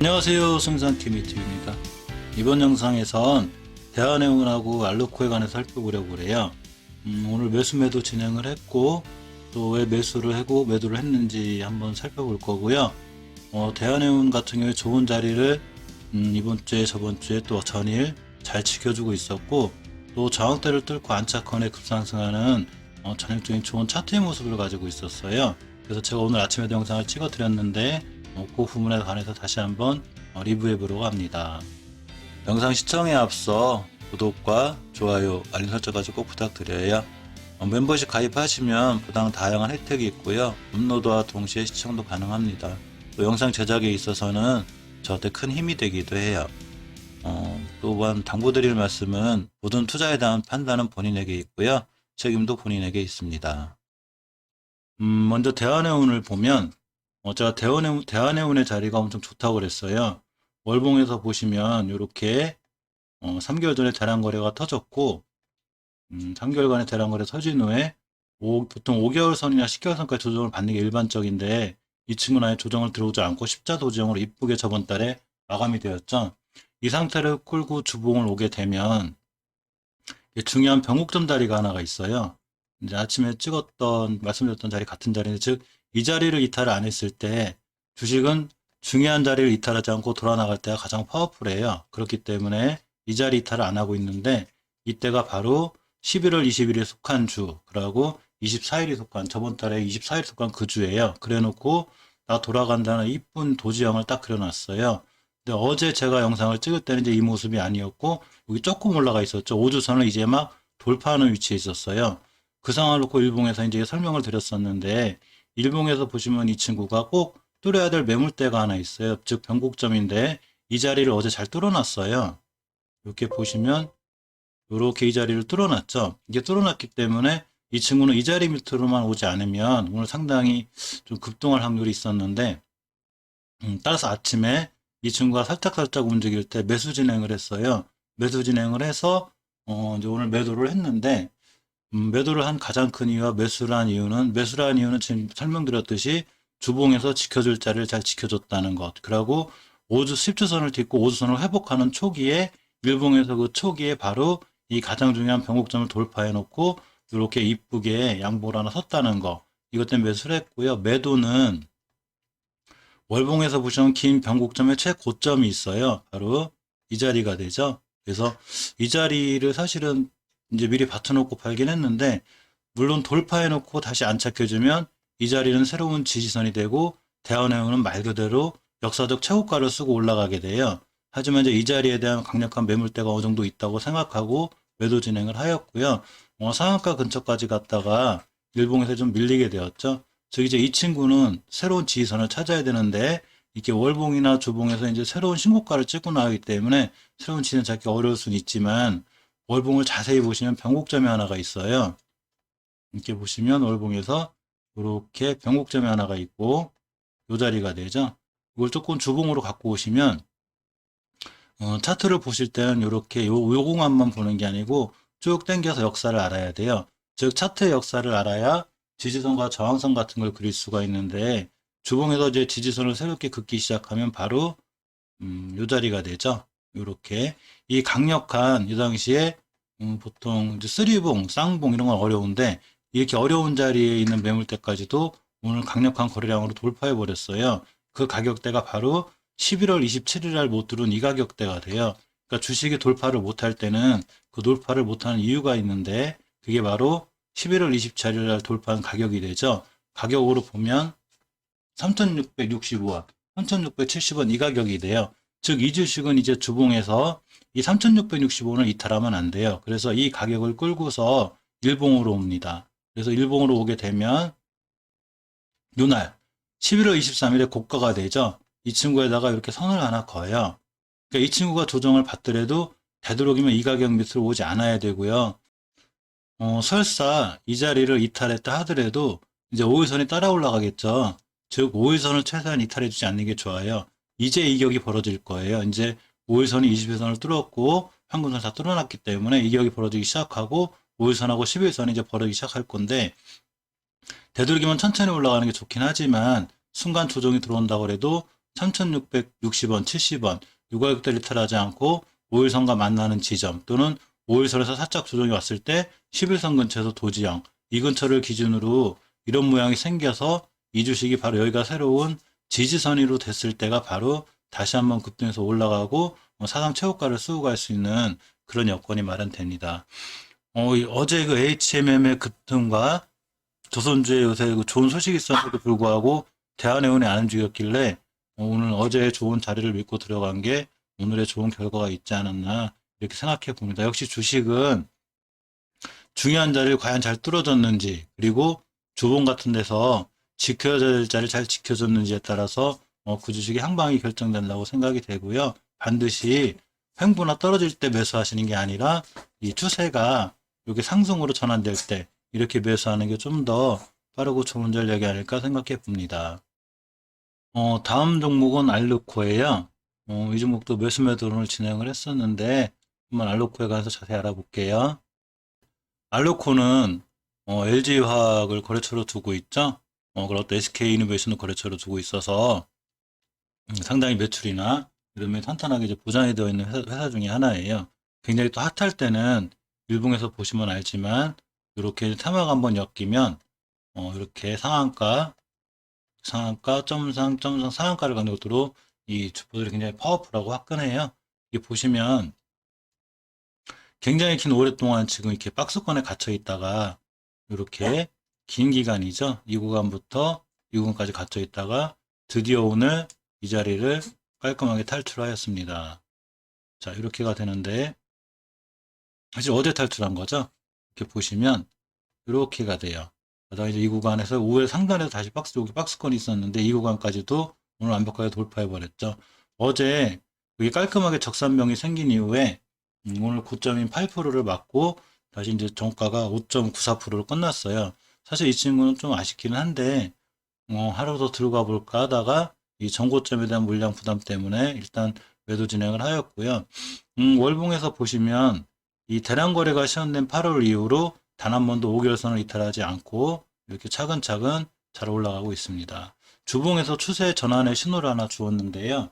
안녕하세요, 승산케미TV입니다. 이번 영상에선 대한해운하고 알루코에 관해서 살펴보려고 그래요. 오늘 매수 매도 진행을 했고 또 왜 매수를 하고 매도를 했는지 한번 살펴볼 거고요. 대한해운 같은 경우에 좋은 자리를 이번 주에 저번 주에 또 전일 잘 지켜주고 있었고 또 저항대를 뚫고 안착권에 급상승하는 전형적인 좋은 차트의 모습을 가지고 있었어요. 그래서 제가 오늘 아침에도 영상을 찍어 드렸는데 그 부분에 관해서 다시 한번 리뷰해 보려고 합니다. 영상 시청에 앞서 구독과 좋아요, 알림 설정까지 꼭 부탁드려요. 멤버십 가입하시면 부당 다양한 혜택이 있고요. 업로드와 동시에 시청도 가능합니다. 또 영상 제작에 있어서는 저한테 큰 힘이 되기도 해요. 또한 당부드릴 말씀은 모든 투자에 대한 판단은 본인에게 있고요. 책임도 본인에게 있습니다. 먼저 대한해운을 보면 제가 대한해운의 자리가 엄청 좋다고 그랬어요. 월봉에서 보시면 이렇게 3개월 전에 대량 거래가 터졌고 3개월간의 대량 거래 터진 후에 보통 5개월 선이나 10개월 선까지 조정을 받는 게 일반적인데 이 친구는 아예 조정을 들어오지 않고 십자 도정으로 이쁘게 저번 달에 마감이 되었죠. 이 상태를 끌고 주봉을 오게 되면 중요한 변곡점 자리가 하나가 있어요. 이제 아침에 말씀드렸던 자리 같은 자리인데, 즉 이 자리를 이탈을 안 했을 때 주식은 중요한 자리를 이탈하지 않고 돌아나갈 때가 가장 파워풀해요. 그렇기 때문에 이 자리 이탈을 안 하고 있는데 이때가 바로 11월 20일에 속한 주, 그리고 24일이 속한, 저번 달에 24일 속한 그 주예요. 그래 놓고 나 돌아간다는 이쁜 도지형을 딱 그려놨어요. 근데 어제 제가 영상을 찍을 때는 이제 이 모습이 아니었고 여기 조금 올라가 있었죠. 5주선을 이제 막 돌파하는 위치에 있었어요. 그 상황을 놓고 일봉에서 이제 설명을 드렸었는데, 일봉에서 보시면 이 친구가 꼭 뚫어야 될 매물대가 하나 있어요. 즉 변곡점인데 이 자리를 어제 잘 뚫어놨어요. 이렇게 보시면 이렇게 이 자리를 뚫어놨죠. 이게 뚫어놨기 때문에 이 친구는 이 자리 밑으로만 오지 않으면 오늘 상당히 좀 급등할 확률이 있었는데, 따라서 아침에 이 친구가 살짝살짝 움직일 때 매수 진행을 했어요. 매수 진행을 해서 이제 오늘 매도를 했는데, 매도를 한 가장 큰 이유와 매수를 한 이유는 지금 설명드렸듯이 주봉에서 지켜줄 자리를 잘 지켜줬다는 것. 그리고 10주선을 딛고 5주선을 회복하는 초기에, 일봉에서 그 초기에 바로 이 가장 중요한 변곡점을 돌파해 놓고 이렇게 이쁘게 양보를 하나 섰다는 거. 이것 때문에 매수를 했고요. 매도는 월봉에서 보시면 긴 변곡점의 최고점이 있어요. 바로 이 자리가 되죠. 그래서 이 자리를 사실은 이제 미리 받쳐놓고 팔긴 했는데, 물론 돌파해놓고 다시 안착해주면 이 자리는 새로운 지지선이 되고 대한해운은 말 그대로 역사적 최고가를 쓰고 올라가게 돼요. 하지만 이제 이 자리에 대한 강력한 매물대가 어느 정도 있다고 생각하고 매도 진행을 하였고요. 상한가 근처까지 갔다가 일봉에서 좀 밀리게 되었죠. 즉 이제 이 친구는 새로운 지지선을 찾아야 되는데, 이렇게 월봉이나 주봉에서 이제 새로운 신고가를 찍고 나가기 때문에 새로운 지지선 찾기 어려울 수는 있지만, 월봉을 자세히 보시면 변곡점이 하나가 있어요. 이렇게 보시면 월봉에서 이렇게 변곡점이 하나가 있고 이 자리가 되죠. 이걸 조금 주봉으로 갖고 오시면 차트를 보실 때는 이렇게 요 공간만 보는 게 아니고 쭉 당겨서 역사를 알아야 돼요. 즉 차트의 역사를 알아야 지지선과 저항선 같은 걸 그릴 수가 있는데, 주봉에서 이제 지지선을 새롭게 긋기 시작하면 바로 요 자리가 되죠. 이렇게 이 강력한, 이 당시에 보통 이제 쓰리봉, 쌍봉 이런 건 어려운데 이렇게 어려운 자리에 있는 매물대까지도 오늘 강력한 거래량으로 돌파해 버렸어요. 그 가격대가 바로 11월 27일 날 못 들은 이 가격대가 돼요. 그러니까 주식이 돌파를 못할 때는 그 돌파를 못하는 이유가 있는데, 그게 바로 11월 27일 날 돌파한 가격이 되죠. 가격으로 보면 3,665원, 3,670원 이 가격이 돼요. 즉 이 주식은 이제 주봉에서 이 3,665원을 이탈하면 안 돼요. 그래서 이 가격을 끌고서 일봉으로 옵니다. 그래서 일봉으로 오게 되면 요날 11월 23일에 고가가 되죠. 이 친구에다가 이렇게 선을 하나 그어요. 그러니까 이 친구가 조정을 받더라도 되도록이면 이 가격 밑으로 오지 않아야 되고요. 설사 이 자리를 이탈했다 하더라도 이제 5일선이 따라 올라가겠죠. 즉 5일선을 최소한 이탈해주지 않는 게 좋아요. 이제 이격이 벌어질 거예요. 이제 5일선이 20일선을 뚫었고 평균선을 다 뚫어놨기 때문에 이격이 벌어지기 시작하고 5일선하고 11일선이 이제 벌어지기 시작할 건데, 되도록이면 천천히 올라가는 게 좋긴 하지만 순간 조정이 들어온다고 해도 3,660원, 70원 이 가격대를 이탈하지 않고 5일선과 만나는 지점 또는 5일선에서 살짝 조정이 왔을 때 11선 근처에서 도지형 이 근처를 기준으로 이런 모양이 생겨서 이 주식이 바로 여기가 새로운 지지선으로 됐을 때가 바로 다시 한번 급등해서 올라가고 사상 최고가를 쓰고 갈 수 있는 그런 여건이 마련됩니다. 어제 그 HMM의 급등과 조선주의 요새 그 좋은 소식이 있었는데도 불구하고 대한해운이 안 움직였길래 오늘 어제의 좋은 자리를 믿고 들어간 게 오늘의 좋은 결과가 있지 않았나 이렇게 생각해 봅니다. 역시 주식은 중요한 자리를 과연 잘 뚫어줬는지 그리고 주봉 같은 데서 지켜야 될 자리를 잘 지켜줬는지에 따라서 그 주식의 향방이 결정된다고 생각이 되고요. 반드시 횡보나 떨어질 때 매수하시는 게 아니라 이 추세가 이렇게 상승으로 전환될 때 이렇게 매수하는 게 좀 더 빠르고 좋은 전략이 아닐까 생각해 봅니다. 다음 종목은 알루코예요. 이 종목도 매수 매도를 진행을 했었는데 한번 알루코에 관해서 자세히 알아볼게요. 알루코는 LG화학을 거래처로 두고 있죠. 그리고 또 SK이노베이션을 거래처로 두고 있어서 상당히 매출이나 이런 탄탄하게 이제 보장이 되어 있는 회사 중에 하나예요. 굉장히 또 핫할 때는 일봉에서 보시면 알지만 이렇게 타막 한번 엮이면 이렇게 상한가, 점상 상한가를 가는 것으로 이 주포들이 굉장히 파워풀하고 화끈해요. 이게 보시면 굉장히 긴 오랫동안 지금 이렇게 박스권에 갇혀 있다가 이렇게 긴 기간이죠. 이 구간부터 이 구간까지 갇혀 있다가 드디어 오늘 이 자리를 깔끔하게 탈출하였습니다. 자, 이렇게가 되는데 사실 어제 탈출한 거죠. 이렇게 보시면 이렇게가 돼요. 그다음에 이제 이 구간에서 5회 상단에서 다시 여기 박스권이 있었는데 이 구간까지도 오늘 완벽하게 돌파해 버렸죠. 어제 여기 깔끔하게 적산병이 생긴 이후에 오늘 고점인 8%를 맞고 다시 이제 종가가 5.94%로 끝났어요. 사실 이 친구는 좀 아쉽기는 한데 하루 더 들어가 볼까 하다가 이 전고점에 대한 물량 부담 때문에 일단 매도 진행을 하였고요. 월봉에서 보시면 이 대량 거래가 시현된 8월 이후로 단 한 번도 5개월선을 이탈하지 않고 이렇게 차근차근 잘 올라가고 있습니다. 주봉에서 추세 전환의 신호를 하나 주었는데요.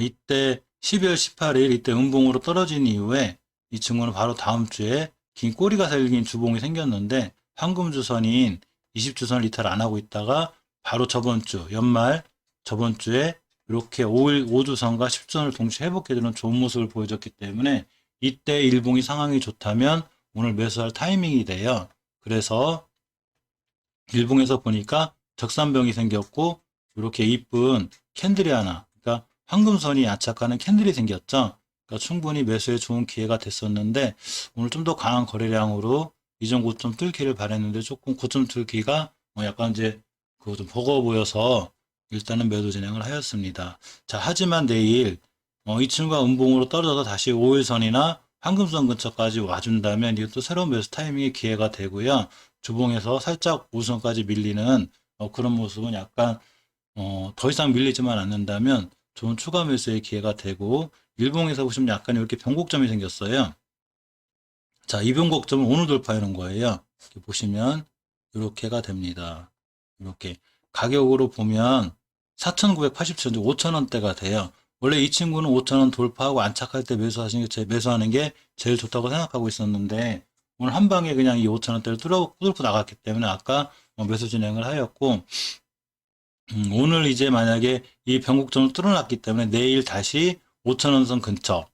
이때 12월 18일 이때 음봉으로 떨어진 이후에 이 친구는 바로 다음 주에 긴 꼬리가 생긴 주봉이 생겼는데 황금주선인 20주선을 이탈 안 하고 있다가 바로 저번 주 연말 저번 주에 이렇게 5주선과 10주선을 동시에 회복해주는 좋은 모습을 보여줬기 때문에 이때 일봉이 상황이 좋다면 오늘 매수할 타이밍이 돼요. 그래서 일봉에서 보니까 적산병이 생겼고 이렇게 이쁜 캔들이 하나, 그러니까 황금선이 안착하는 캔들이 생겼죠. 그러니까 충분히 매수에 좋은 기회가 됐었는데 오늘 좀 더 강한 거래량으로 이전 고점 뚫기를 바랬는데 조금 고점 뚫기가 약간 이제 그거 좀 버거워 보여서 일단은 매도 진행을 하였습니다. 자, 하지만 내일 이 친구가 음봉으로 떨어져서 다시 5일선이나 황금선 근처까지 와준다면 이것도 새로운 매수 타이밍의 기회가 되고요. 주봉에서 살짝 우선까지 밀리는 그런 모습은 약간 더 이상 밀리지만 않는다면 좋은 추가 매수의 기회가 되고 일봉에서 보시면 약간 이렇게 변곡점이 생겼어요. 자, 이 변곡점을 오늘 돌파해 놓은 거예요. 이렇게 보시면 이렇게가 됩니다. 이렇게 가격으로 보면 4,987원, 5,000원대가 돼요. 원래 이 친구는 5,000원 돌파하고 안착할 때 매수하는 게 제일 좋다고 생각하고 있었는데 오늘 한 방에 그냥 이 5,000원대를 뚫고 나갔기 때문에 아까 매수 진행을 하였고 오늘 이제 만약에 이 변곡점을 뚫어놨기 때문에 내일 다시 5,000원선 근처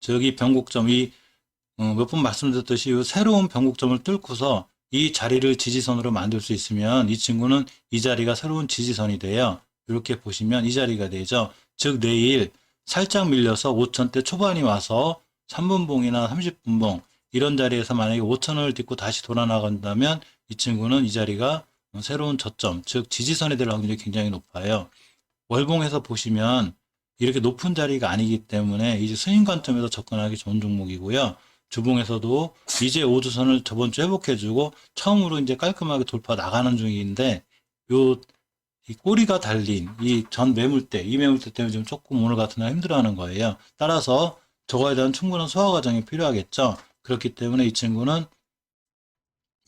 즉 이 변곡점 몇 번 말씀드렸듯이 이 새로운 변곡점을 뚫고서 이 자리를 지지선으로 만들 수 있으면 이 친구는 이 자리가 새로운 지지선이 돼요. 이렇게 보시면 이 자리가 되죠. 즉 내일 살짝 밀려서 5,000대 초반이 와서 3분봉이나 30분봉 이런 자리에서 만약에 5,000원을 딛고 다시 돌아 나간다면 이 친구는 이 자리가 새로운 저점, 즉 지지선이 될 확률이 굉장히 높아요. 월봉에서 보시면 이렇게 높은 자리가 아니기 때문에 이제 스윙 관점에서 접근하기 좋은 종목이고요. 주봉에서도 이제 5주선을 저번 주 회복해주고 처음으로 이제 깔끔하게 돌파 나가는 중인데 이 꼬리가 달린 이 전 매물대, 이 매물대 때문에 지금 조금 오늘 같은 날 힘들어하는 거예요. 따라서 저거에 대한 충분한 소화 과정이 필요하겠죠. 그렇기 때문에 이 친구는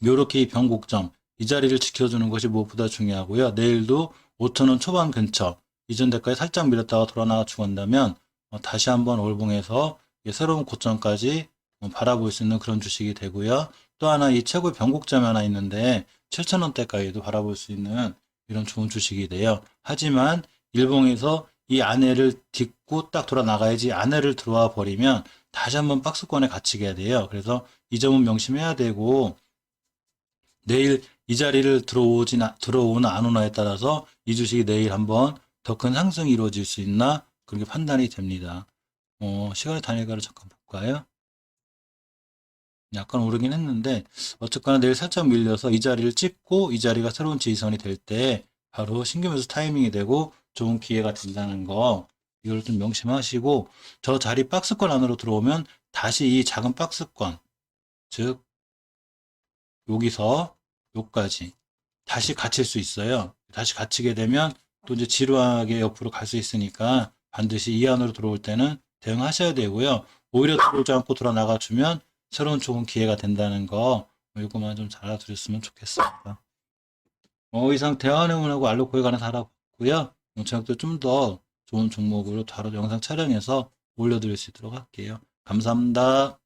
이렇게 이 변곡점, 이 자리를 지켜주는 것이 무엇보다 중요하고요. 내일도 5,000원 초반 근처 이전 대가에 살짝 밀었다가 돌아 나가 죽었다면 다시 한번 월봉에서 새로운 고점까지 바라볼 수 있는 그런 주식이 되고요. 또 하나 이 최고의 변곡점이 하나 있는데 7,000원대까지도 바라볼 수 있는 이런 좋은 주식이 돼요. 하지만 일봉에서 이 안에를 딛고 딱 돌아 나가야지, 안에를 들어와 버리면 다시 한번 박스권에 갇히게 돼요. 그래서 이 점은 명심해야 되고, 내일 이 자리를 들어오나 안 오나에 따라서 이 주식이 내일 한번 더 큰 상승이 이루어질 수 있나 그렇게 판단이 됩니다. 시간의 단일가를 잠깐 볼까요? 약간 오르긴 했는데 어쨌거나 내일 살짝 밀려서 이 자리를 찍고 이 자리가 새로운 지지선이 될 때 바로 신규 매수 타이밍이 되고 좋은 기회가 된다는 거, 이걸 좀 명심하시고, 저 자리 박스권 안으로 들어오면 다시 이 작은 박스권, 즉 여기서 여기까지 다시 갇힐 수 있어요. 다시 갇히게 되면 또 이제 지루하게 옆으로 갈 수 있으니까 반드시 이 안으로 들어올 때는 대응하셔야 되고요. 오히려 들어오지 않고 돌아 나가주면 새로운 좋은 기회가 된다는 거, 이거만 좀 잘 알아두셨으면 좋겠습니다. 이상 대한해운하고 알로코에 관해서 알아봤고요. 저녁도 좀 더 좋은 종목으로 바로 영상 촬영해서 올려드릴 수 있도록 할게요. 감사합니다.